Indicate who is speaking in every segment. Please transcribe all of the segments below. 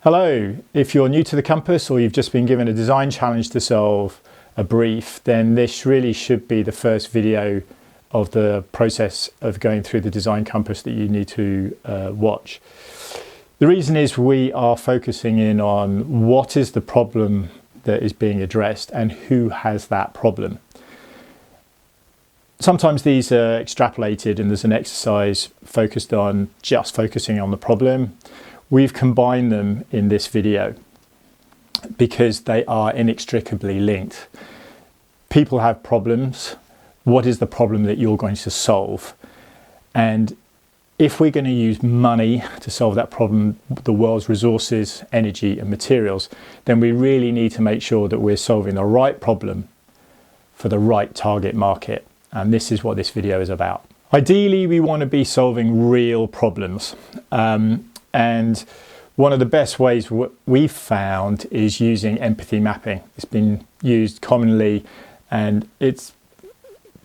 Speaker 1: Hello, if you're new to the Compass or you've just been given a design challenge to solve a brief, then this really should be the first video of the process of going through the design compass that you need to watch. The reason is we are focusing in on what is the problem that is being addressed and who has that problem. Sometimes these are extrapolated and there's an exercise focused on just focusing on the problem. We've combined them in this video because they are inextricably linked. People have problems. What is the problem that you're going to solve? And if we're going to use money to solve that problem, the world's resources, energy and materials, then we really need to make sure that we're solving the right problem for the right target market. And this is what this video is about. Ideally, we want to be solving real problems. And one of the best ways we've found is using empathy mapping. It's been used commonly and it's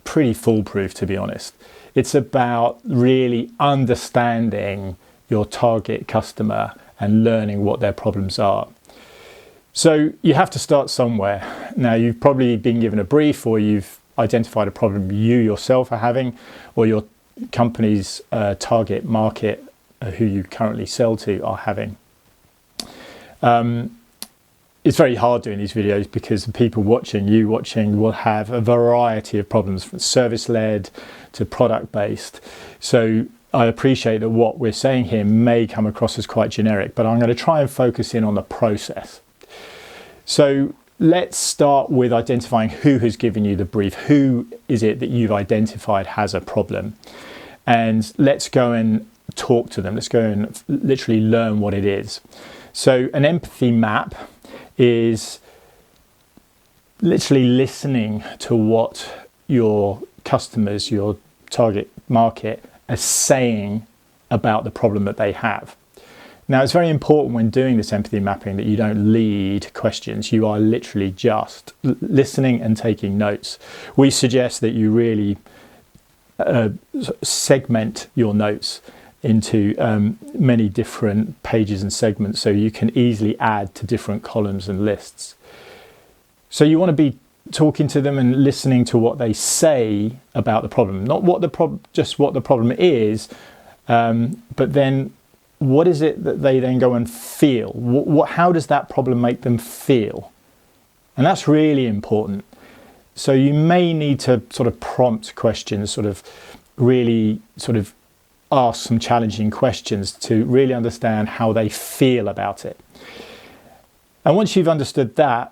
Speaker 1: pretty foolproof, to be honest. It's about really understanding your target customer and learning what their problems are. So you have to start somewhere. Now, you've probably been given a brief or you've identified a problem you yourself are having or your company's target market who you currently sell to are having. It's very hard doing these videos because the people watching will have a variety of problems, from service-led to product-based. So I appreciate that what we're saying here may come across as quite generic, but I'm going to try and focus in on the process. So let's start with identifying who has given you the brief. Who is it that you've identified has a problem? And let's go and talk to them. Let's go and literally learn what it is. So an empathy map is literally listening to what your customers, your target market, are saying about the problem that they have. Now, it's very important when doing this empathy mapping that you don't lead questions. You are literally just listening and taking notes. We suggest that you really segment your notes into many different pages and segments so you can easily add to different columns and lists. So you want to be talking to them and listening to what they say about the problem, not what just what the problem is, but then what is it that they then go and feel? How does that problem make them feel? And that's really important. So you may need to sort of prompt questions, really ask some challenging questions to really understand how they feel about it. And once you've understood that,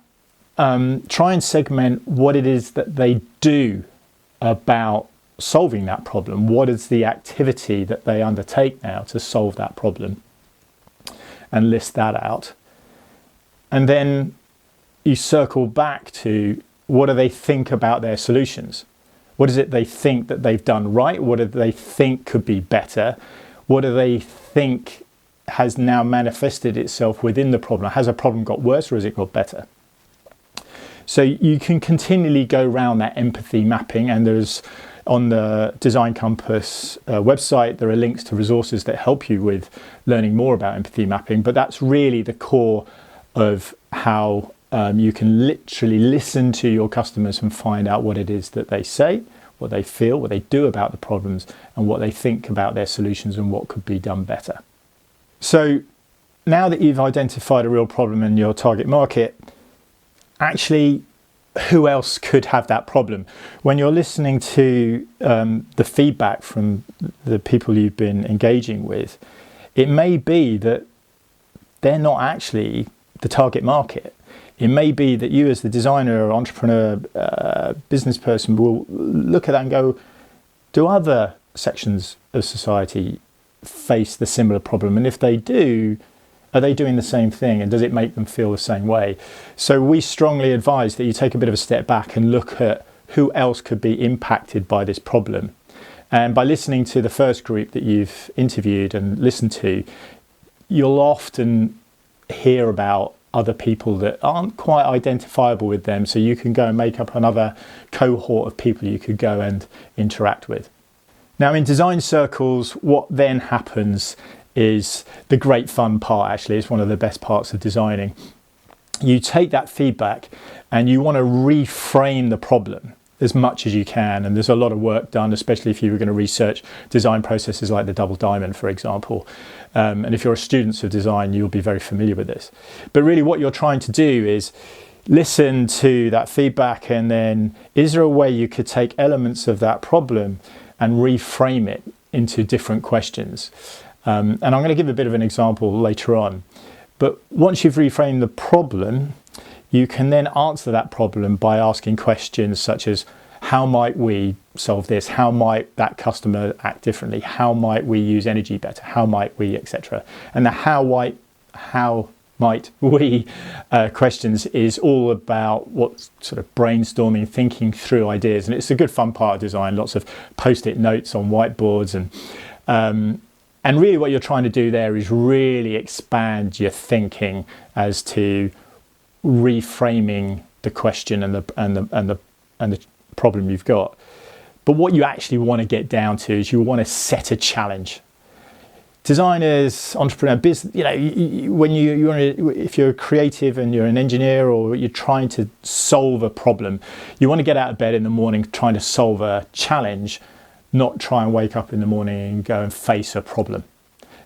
Speaker 1: try and segment what it is that they do about solving that problem. What is the activity that they undertake now to solve that problem? And list that out. And then you circle back to what do they think about their solutions? What is it they think that they've done right? What do they think could be better? What do they think has now manifested itself within the problem? Has a problem got worse or has it got better? So you can continually go around that empathy mapping, and there's on the Design Compass website, there are links to resources that help you with learning more about empathy mapping, but that's really the core of how you can literally listen to your customers and find out what it is that they say, what they feel, what they do about the problems, and what they think about their solutions and what could be done better. So now that you've identified a real problem in your target market, actually, who else could have that problem? When you're listening to the feedback from the people you've been engaging with, it may be that they're not actually the target market. It may be that you as the designer, entrepreneur, business person will look at that and go, do other sections of society face the similar problem? And if they do, are they doing the same thing? And does it make them feel the same way? So we strongly advise that you take a bit of a step back and look at who else could be impacted by this problem. And by listening to the first group that you've interviewed and listened to, you'll often hear about other people that aren't quite identifiable with them, so you can go and make up another cohort of people you could go and interact with. Now, in design circles, what then happens is the great fun part. Actually, it's one of the best parts of designing. You take that feedback and you want to reframe the problem as much as you can, and there's a lot of work done, especially if you were going to research design processes like the double diamond, for example. And if you're a student of design, you'll be very familiar with this. But really what you're trying to do is listen to that feedback, and then is there a way you could take elements of that problem and reframe it into different questions? And I'm going to give a bit of an example later on. But once you've reframed the problem, you can then answer that problem by asking questions such as, how might we solve this? How might that customer act differently? How might we use energy better? How might we, etc. And the how might we questions is all about what sort of brainstorming, thinking through ideas. And it's a good fun part of design, lots of post-it notes on whiteboards. And really what you're trying to do there is really expand your thinking as to reframing the question and the problem you've got. But what you actually want to get down to is you want to set a challenge. Designers, entrepreneur, business, when if you're creative and you're an engineer or you're trying to solve a problem, you want to get out of bed in the morning trying to solve a challenge, not try and wake up in the morning and go and face a problem.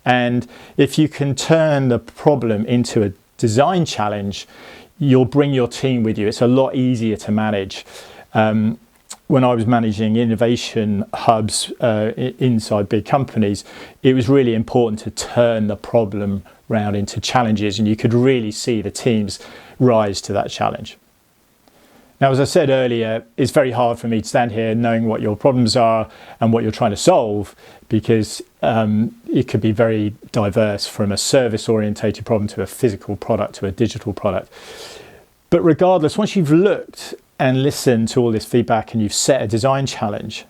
Speaker 1: And if you can turn the problem into a design challenge, you'll bring your team with you. It's a lot easier to manage. When I was managing innovation hubs inside big companies, it was really important to turn the problem round into challenges, and you could really see the teams rise to that challenge. Now, as I said earlier, it's very hard for me to stand here knowing what your problems are and what you're trying to solve, because it could be very diverse, from a service-orientated problem to a physical product to a digital product. But regardless, once you've looked and listened to all this feedback and you've set a design challenge,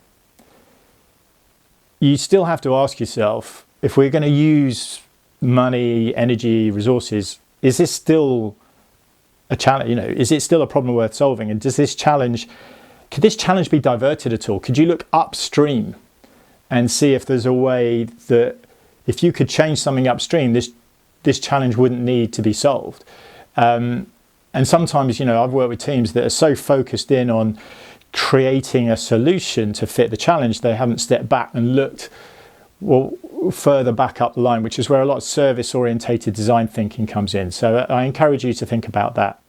Speaker 1: you still have to ask yourself, if we're going to use money, energy, resources, is this still a challenge? Is it still a problem worth solving? And could this challenge be diverted at all? Could you look upstream and see if there's a way that if you could change something upstream, this challenge wouldn't need to be solved? And sometimes, I've worked with teams that are so focused in on creating a solution to fit the challenge, they haven't stepped back and looked further back up the line, which is where a lot of service-orientated design thinking comes in. So I encourage you to think about that.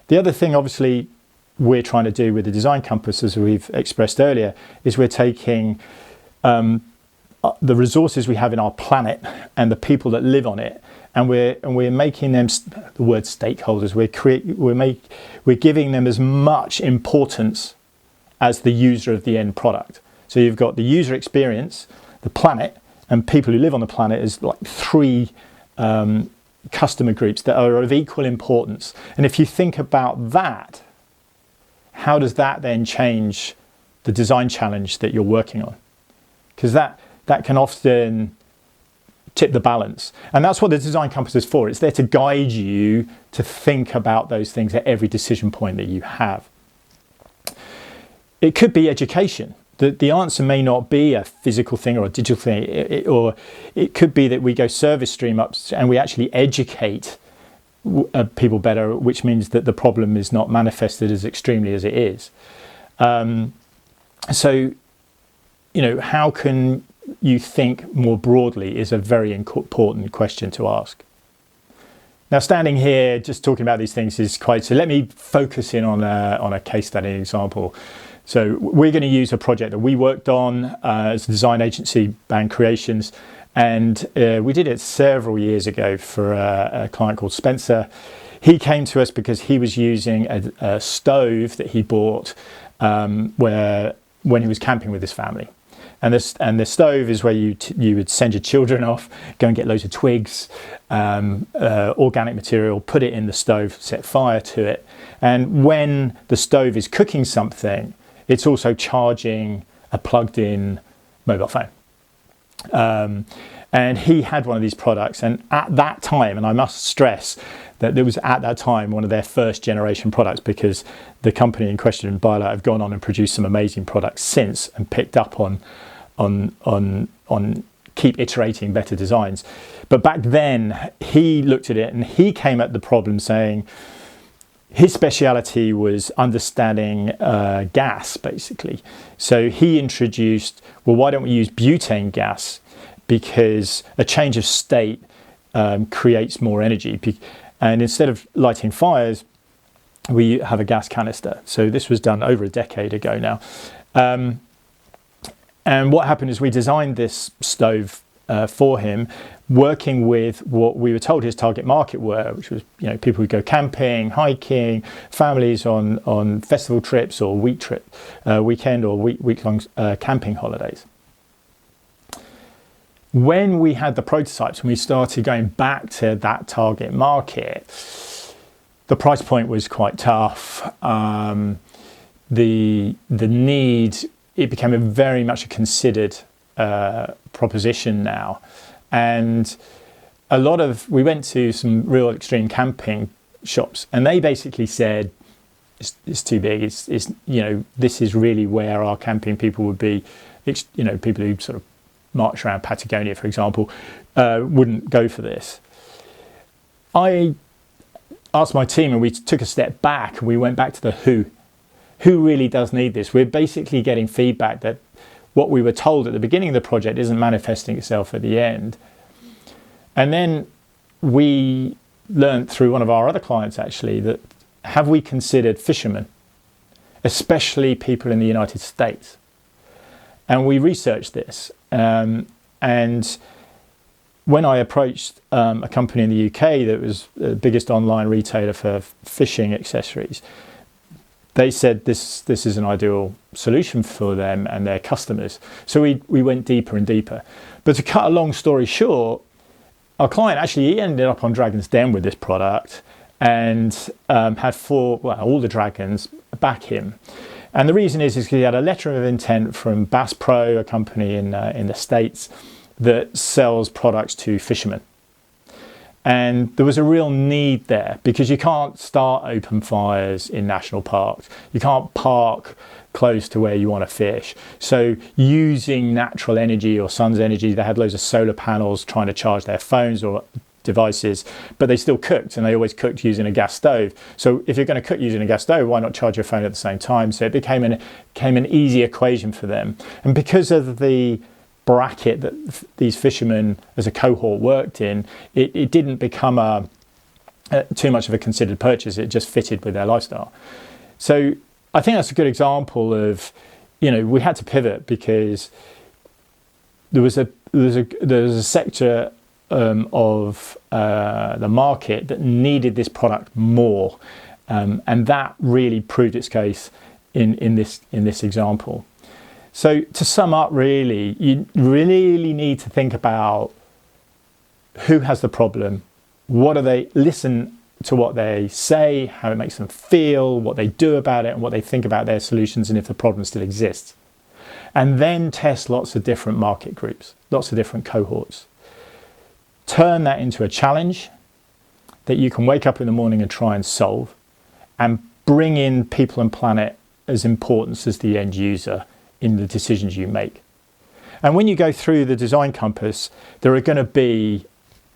Speaker 1: The other thing, obviously, we're trying to do with the Design Compass, as we've expressed earlier, is we're taking the resources we have in our planet and the people that live on it, and we're making them, the word stakeholders, we're giving them as much importance as the user of the end product. So you've got the user experience, the planet, and people who live on the planet as like three customer groups that are of equal importance. And if you think about that, how does that then change the design challenge that you're working on? Because that can often tip the balance. And that's what the Design Compass is for. It's there to guide you to think about those things at every decision point that you have. It could be education. The answer may not be a physical thing or a digital thing, or it could be that we go service stream up and we actually educate people better, which means that the problem is not manifested as extremely as it is. So, how can you think more broadly is a very important question to ask. Now, standing here just talking about these things is so let me focus in on a case study example. So we're going to use a project that we worked on as a design agency, Band Creations, and we did it several years ago for a client called Spencer. He came to us because he was using a stove that he bought when he was camping with his family. And the stove is where you would send your children off, go and get loads of twigs, organic material, put it in the stove, set fire to it. And when the stove is cooking something, it's also charging a plugged-in mobile phone. And he had one of these products, and at that time, and I must stress that it was at that time one of their first generation products, because the company in question, BioLite, have gone on and produced some amazing products since and picked up on keep iterating better designs. But back then, he looked at it and he came at the problem saying his speciality was understanding gas, basically. So he introduced, well, why don't we use butane gas? Because a change of state creates more energy. And instead of lighting fires, we have a gas canister. So this was done over a decade ago now. And what happened is we designed this stove for him, working with what we were told his target market were, which was, you know, people who go camping, hiking, families on festival trips or weekend or week-long camping holidays. When we had the prototypes, when we started going back to that target market, the price point was quite tough. The need, it became very much a considered proposition now. And we went to some real extreme camping shops, and they basically said, it's too big. It's you know, this is really where our camping people would be. You know, people who sort of march around Patagonia, for example, wouldn't go for this. I asked my team, and we took a step back, and we went back to the who. Who really does need this? We're basically getting feedback that what we were told at the beginning of the project isn't manifesting itself at the end. And then we learned through one of our other clients, actually, that have we considered fishermen, especially people in the United States? And we researched this. And when I approached a company in the UK that was the biggest online retailer for fishing accessories, they said this is an ideal solution for them and their customers. So we went deeper and deeper. But to cut a long story short, our client actually, he ended up on Dragon's Den with this product and had all the dragons back him. And the reason is because he had a letter of intent from Bass Pro, a company in the States that sells products to fishermen. And there was a real need there because you can't start open fires in national parks. You can't park close to where you want to fish. So using natural energy or sun's energy, they had loads of solar panels trying to charge their phones or devices, but they still cooked, and they always cooked using a gas stove. So if you're going to cook using a gas stove, why not charge your phone at the same time? So it became an easy equation for them. And because of the bracket that these fishermen as a cohort worked in, it didn't become too much of a considered purchase. It just fitted with their lifestyle. So I think that's a good example of, you know, we had to pivot because there was a sector of the market that needed this product more, and that really proved its case in this example. So to sum up, really, you really need to think about who has the problem, listen to what they say, how it makes them feel, what they do about it, and what they think about their solutions, and if the problem still exists. And then test lots of different market groups, lots of different cohorts. Turn that into a challenge that you can wake up in the morning and try and solve, and bring in people and planet as important as the end user in the decisions you make. And when you go through the design compass, there are going to be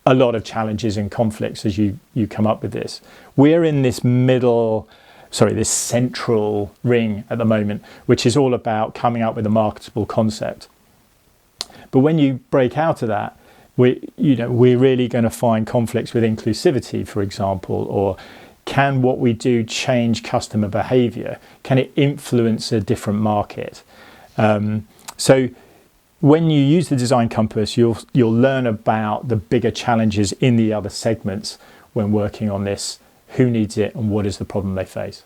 Speaker 1: a lot of challenges and conflicts as you come up with this. We're in this this central ring at the moment, which is all about coming up with a marketable concept. But when you break out of that, we're really going to find conflicts with inclusivity, for example, or can what we do change customer behavior? Can it influence a different market? So when you use the design compass, you'll learn about the bigger challenges in the other segments when working on this, who needs it and what is the problem they face.